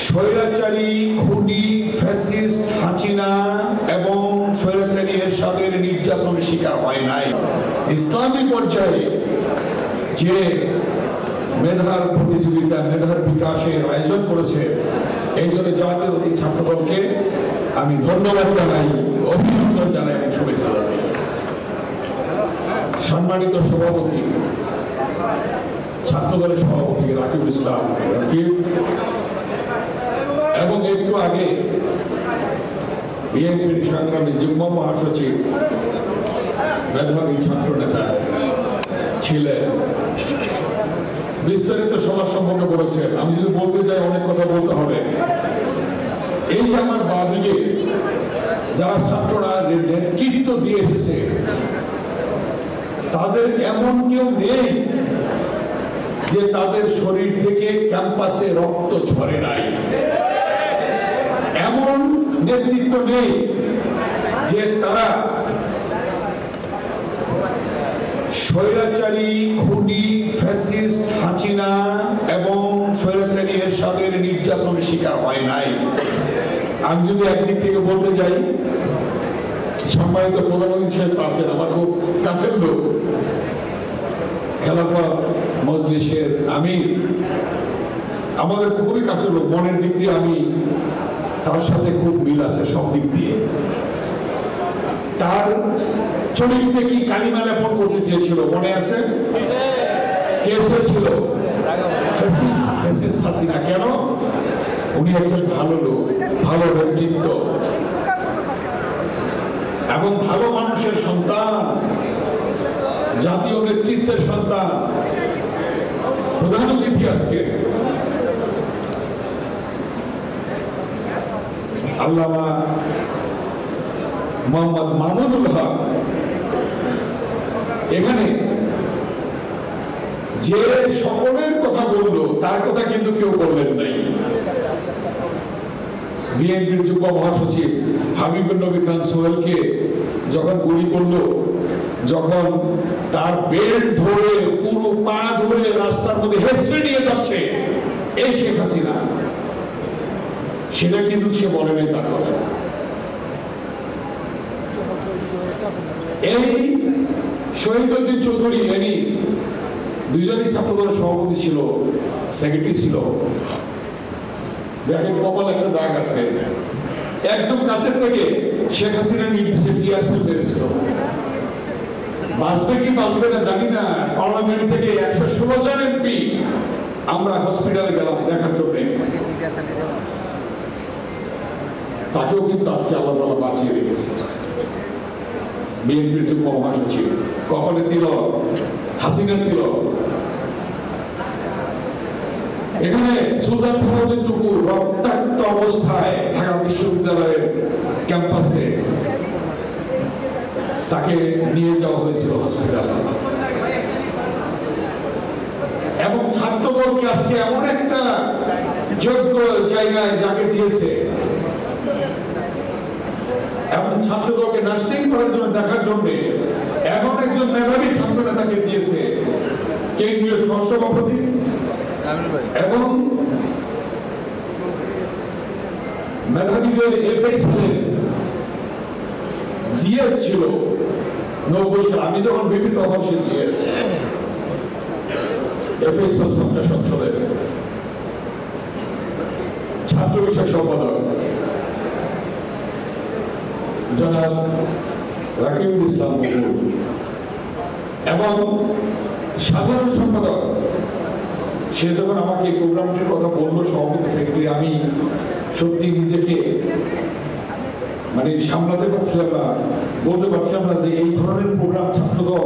স্বৈরাচারী খুনি ফ্যাসিস্ট হাসিনা এবং স্বৈরাচারী এরশাদের নির্যাতনের শিকার হয় নাই। ইসলামী পর্যায়ে যে মেধার প্রতিযোগিতা, মেধার বিকাশের আয়োজন করেছে, এই জন্য জাতীয়তাবাদী ছাত্রদলকে আমি ধন্যবাদ জানাই, অভিনন্দন জানাই এবং শুভেচ্ছা জানাই। সম্মানিত সভাপতি, ছাত্রদলের সভাপতি রাকিবুল ইসলাম রাকিব এবং একটু আগে বিএনপির সংগ্রামী যুগ্ম মহাসচিব মেধাবী ছাত্র নেতা ছিলেন, বিস্তারিত সভা সম্পর্কে বলেছেন। আমি যদি বলতে চাই অনেক কথা বলতে হবে। এই আমার বাদিকে যারা ছাত্ররা নেতৃত্ব দিয়ে এসেছে, তাদের এমন কেউ নেই যে তাদের শরীর থেকে ক্যাম্পাসে রক্ত ঝরে নাই। এমন নেতৃত্ব নেই যে তারা স্বৈরাচারী খুনি ফ্যাসিস্ট হাসিনা এবং স্বৈরাচারী এরশাদের নির্যাতনের শিকার হয় নাই। আমি যদি একদিক থেকে বলতে যাই, সম্মানিত প্রধানমন্ত্রী সাহেব আছেন, আমার খুব কাছের লোক, খেলাফত মজলিসের আমির, আমাদের খুবই কাছের লোক। মনের দিক দিয়ে আমি তার সাথে খুব মিল আছে সব দিক দিয়ে। তার চরিত্রে কি কালিমা লেপন করতে চেয়েছিল মনে আছে? কে চেয়েছিল? ফ্যাসিস্ট হাসিনা। কেন? উনি একজন ভালো লোক, ভালো নেতৃত্ব এবং ভালো মানুষের সন্তান, জাতীয় নেতৃত্বের সন্তান। প্রধান অতিথি আজকে আল্লামা মোহাম্মদ মামুনুল হক। এখানে যে সকলের কথা বললো তার কথা কিন্তু কেউ বললেন নাই। বিএনপির যুগ্ম মহাসচিব হাবিবুর নবী খান সোহেলকে যখন গুলি করলো, যখন তার বেল্ট ধরে পুরো পা ধরে রাস্তার মধ্যে হেসড়ে নিয়ে যাচ্ছে এই শেখ হাসিনা, সেটা কিন্তু সে বলে নাই তার কথা। এই শহীদুদ্দিন চৌধুরী, এনি দুজনই ছাত্রদলের সভাপতি ছিল, সেক্রেটারি ছিল। দেখেন কপাল একটা দাগ আছে। একদম কাছের থেকে শেখ হাসিনার নির্দেশে টিআরসি বেড়েছিল। বাঁচবে কি বাঁচবে না জানি না। পার্লামেন্ট থেকে 116 জন এমপি আমরা হসপিটালে গেলাম দেখার জন্য। তাকেও কিন্তু আজকে আল্লাহ তাআলা বাঁচিয়ে রেখেছে। বিএনপির যুগ্ম মহাসচিব, কপালে তিলক, হাসিনার তিলক। এখানে সুলতান সালাউদ্দিন টুকু রক্তাক্ত অবস্থায় ঢাকা বিশ্ববিদ্যালয়ের ক্যাম্পাসে তাকে নিয়ে যাওয়া হয়েছিল হসপিটালে। এবং ছাত্রদলকে আজকে এমন একটা যোগ্য জায়গায় যাকে দিয়েছে এবং ছাত্রদলকে নার্সিং করার জন্য দেখার জন্য এমন একজন মেধাবী ছাত্র নেতাকে দিয়েছে, কেন্দ্রীয় সহসভাপতি এবং মেধাবীদের এফআই ছিলেন, জিএস ছিল 90 সাল। আমি যখন বিপি তখন সে জিএস, এফআই ছাত্র সংসদের ছাত্র বিষয়ক সম্পাদক জনাব রাকিবুল ইসলাম এবং সাধারণ সম্পাদক। সে যখন আমাকে এই প্রোগ্রামটির কথা বললো, সভাপতি সেক্রেটারি, আমি সত্যি নিজেকে মানে সামলাতে পারছিলাম না, বলতে পারছিলাম না যে এই ধরনের প্রোগ্রাম ছাত্রদল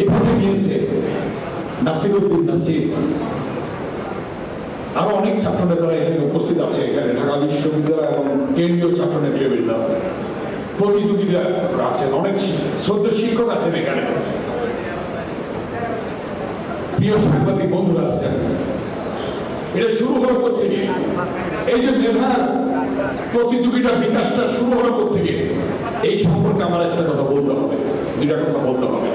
এভাবে নিয়েছে। নাসিরউদ্দিন নাসির, আরো অনেক ছাত্র নেতারা এখানে উপস্থিত আছে, এখানে ঢাকা বিশ্ববিদ্যালয় এবং কেন্দ্রীয় ছাত্র নেতৃবৃন্দ, প্রতিযোগীরা আছেন, অনেক শ্রদ্ধেয় শিক্ষক আছেন এখানে, প্রিয় সাংবাদিক বন্ধুরা আছেন। এটা শুরু হলো কোত্থেকে? এই যে মেধার প্রতিযোগিতা বিকাশটা শুরু হলো কোত্থেকে? এই সম্পর্কে আমার একটা কথা বলতে হবে, দুটা কথা বলতে হবে।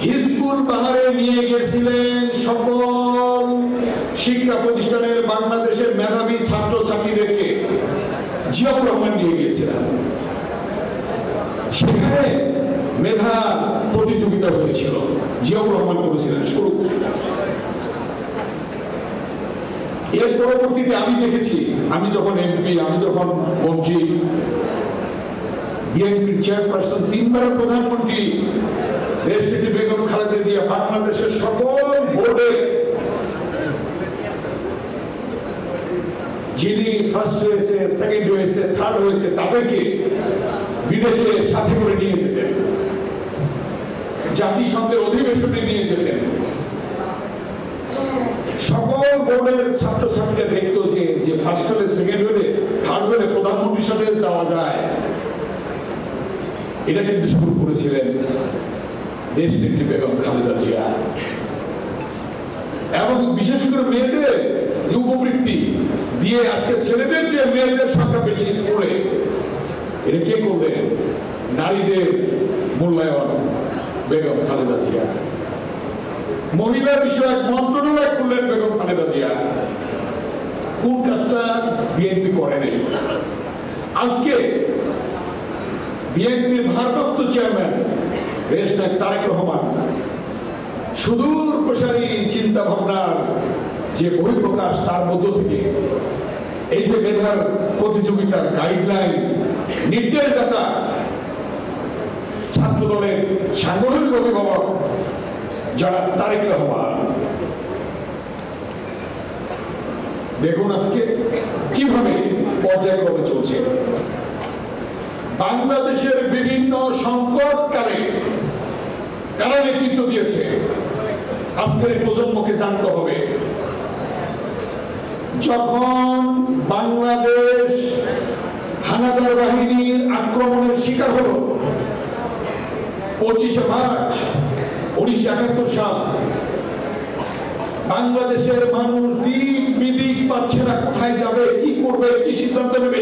হিজবুল বাহারে নিয়ে গিয়েছিলেন সকল শিক্ষা প্রতিষ্ঠানের বাংলাদেশের মেধাবী ছাত্রছাত্রীদেরকে জিয়াউর রহমান নিয়ে গিয়েছিলেন। সেখানে মেধা প্রতিযোগিতা হয়েছিল, জিয়াউর রহমান করেছিলেন শুরু। এর পরবর্তীতে আমি দেখেছি, আমি যখন এমপি, আমি যখন মন্ত্রী, বিএনপির চেয়ারপারসন, 3 বারের প্রধানমন্ত্রী দেশনেত্রী বেগম খালেদা জিয়া বাংলাদেশের সকল বোর্ডে যিনি ফার্স্ট হয়েছে, সেকেন্ড হয়েছে, থার্ড হয়েছে, তাদেরকে বিদেশে সাথে করে নিয়ে যেতেন, জাতিসংঘের অধিবেশনে নিয়ে যেতেন। সকল বোর্ডের ছাত্রছাত্রীরা দেখতো যে ফার্স্ট হলে, সেকেন্ড হলে, থার্ড হলে প্রধানমন্ত্রীর সাথে যাওয়া যায়। এটা কিন্তু শুরু করেছিলেন দেশনেত্রী বেগম খালেদা জিয়া। এবং বিশেষ করে মেয়েদের উপবৃত্তি দিয়ে আজকে ছেলেদের চেয়ে মেয়েদের সংখ্যা বেশি স্কুলে, এটা কে করলেন? নারীদের মূল্যায়ন বেগম খালেদা জিয়া। মহিলা বিষয়ক মন্ত্রণালয় খুললেন বেগম খালেদা জিয়া। কোন কাজটা বিএনপি করে নেই? আজকে বিএনপির ভারপ্রাপ্ত চেয়ারম্যান দেশনায়ক তারেক রহমান সুদূর প্রসারী চিন্তা ভাবনার যে বহিঃপ্রকাশ, তার মধ্য থেকে এই যে মেধার প্রতিযোগিতার গাইডলাইন, নির্দেশদাতা, ছাত্র দলের সাংগঠনিক অভিভাবক যারা তারেক রহমান, দেখুন আজকে কিভাবে পর্যায়ক্রমে চলছে। বাংলাদেশের বিভিন্ন সংকট কালে কারা নেতৃত্ব দিয়েছে আজকের প্রজন্মকে জানতে হবে। যখন বাংলাদেশ হানাদার বাহিনীর আক্রমণের শিকার হল 25শে মার্চ 1971 সাল, বাংলাদেশের মানুষ দিক বিদিক পাচ্ছে না, কোথায় যাবে, কি করবে, কি সিদ্ধান্ত নেবে।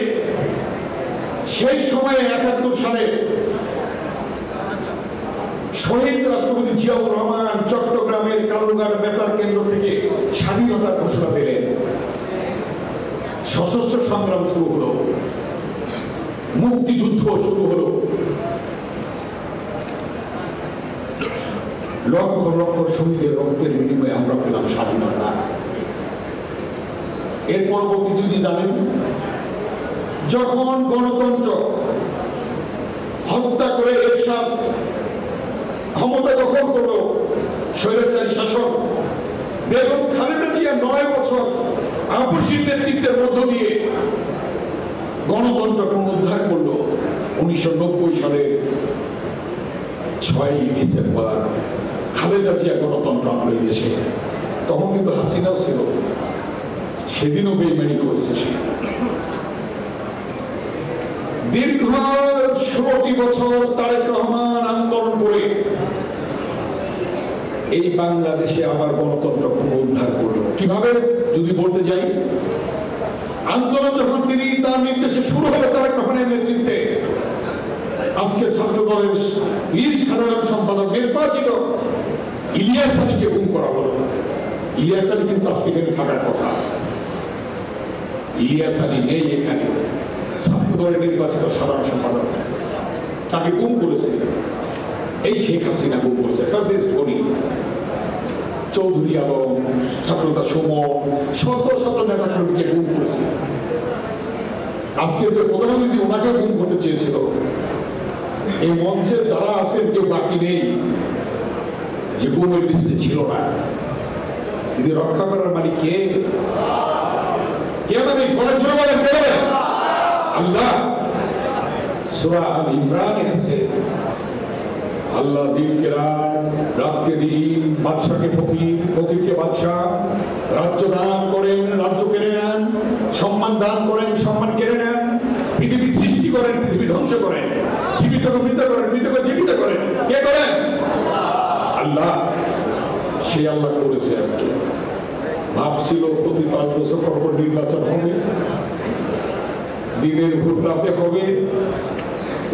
সেই সময়ে 71 সালে শহীদ রাষ্ট্রপতি জিয়াউর রহমান চট্টগ্রামের কালুরঘাট বেতার কেন্দ্র থেকে স্বাধীনতার ঘোষণা দিলেন। সশস্ত্র সংগ্রাম শুরু হলো, মুক্তিযুদ্ধ শুরু হলো। লক্ষ লক্ষ শহীদের রক্তের বিনিময়ে আমরা পেলাম স্বাধীনতা। এর পরবর্তী যদি জানেন, যখন গণতন্ত্র হত্যা করে এরশাদ ক্ষমতা দখল করলো, স্বৈরাচারী শাসক, বেগম খালেদা জিয়া 9 বছর আপসীর নেতৃত্বের মধ্য দিয়ে গণতন্ত্র পুনরুদ্ধার করলো। 1990 সালের 6ই ডিসেম্বর খালেদা জিয়া গণতন্ত্র আনলো এই দেশে। তখন কিন্তু হাসিনাও ছিল, সেদিনও বেইমানি করেছে সে। দীর্ঘ 16টি বছর তারেক রহমান আন্দোলন করে এই বাংলাদেশে আবার গণতন্ত্র পুনরুদ্ধার করল। কিভাবে যদি বলতে যাই, আন্দোলন যখন তিনি তার নির্দেশে শুরু হলো তারেক রহমানের নেতৃত্বে, আজকে ছাত্র দলের বীর সাধারণ সম্পাদক নির্বাচিত ইলিয়াস আলীকে গুম করা হলো। ইলিয়াস আলী কিন্তু আজকে এখানে থাকার কথা, ইলিয়াস আলী নেই এখানে। ছাত্র দলের নির্বাচিত সাধারণ সম্পাদক, তাকে গুম করেছে এই শেখ হাসিনা, গুম করেছে ফ্যাসিস্ট গনি চৌধুরী আলম, ছাত্রতা সুমন, শত শত নেতা কর্মীকে গুম করেছে। আজকে যে প্রধানমন্ত্রী ওনাকে গুম করতে চেয়েছিল, এই মঞ্চে যারা আছেন কেউ বাকি নেই যে গুমের লিস্টে ছিল না। কিন্তু রক্ষা করার মালিক কে? কে মালিক? বলে জোরে বলেন, কে বলেন? আল্লাহ। সূরা আল ইমরানে আছে, আল্লাহ দিনকে রাত, রাতকে দিন, বাদশাকে ফকির, ফকিরকে বাদশা, রাজ্য দান করেন, রাজ্য কেড়ে নেন, সম্মান দান করেন, সম্মান কেড়ে নেন, পৃথিবী সৃষ্টি করেন, পৃথিবী ধ্বংস করেন, জীবিতকে মৃত করেন, মৃতকে জীবিত করেন। কে করেন? আল্লাহ। সে আল্লাহ করেছে। আজকে ভাবছিল প্রতি 5 বছর পর নির্বাচন হবে, দিনের ভোট রাতে হবে,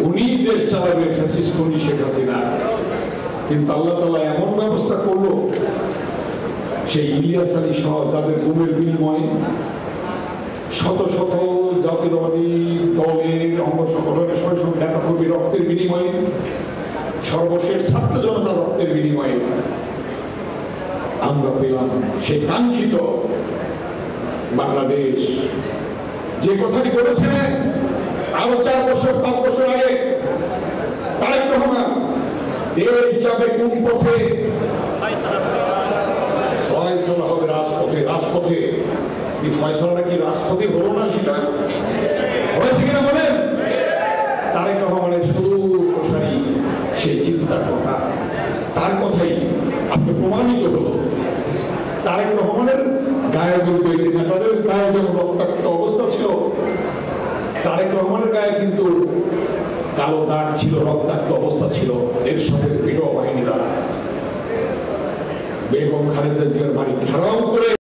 উনি দেশ চালাবে, ফ্যাসিস্ট খুনি শেখ হাসিনা। কিন্তু আল্লাহ তাআলা এমন ব্যবস্থা করলো, সেই ইলিয়াস আলী সহ যাদের গুমের বিনিময়ে শত শত জাতীয়তাবাদী দলের অঙ্গ সংগঠনের শৈশব নেতাকর্মী রক্তের বিনিময়ে, সর্বশেষ ছাত্র জনতার রক্তের বিনিময়ে আমরা পেলাম সেই কাঙ্ক্ষিত বাংলাদেশ। যে কথাটি বলেছিলেন আরো 4 বছর 5 বছর আগে তারেক রহমান, দেশ যাবে কোন পথে, ফয়সালা হবে রাজপথে। রাজপথে কি ফয়সালাটা কি রাজপথে হলো না? সেটা হয়েছে কিনা বলেন? তারেক রহমানের সুদূর প্রসারী সেই চিন্তার কথা, তার কথাই আজকে প্রমাণিত হলো। তারেক রহমানের গায়ে কিন্তু এই নেতাদের গায়ে যেমন রক্তাক্ত অবস্থা ছিল, তারেক রহমানের গায়ে কিন্তু কালো দাগ ছিল, রক্তাক্ত অবস্থা ছিল। এর সাথে পেটোয়া বাহিনীরা বেগম খালেদা জিয়ার বাড়ি ঘেরাও করে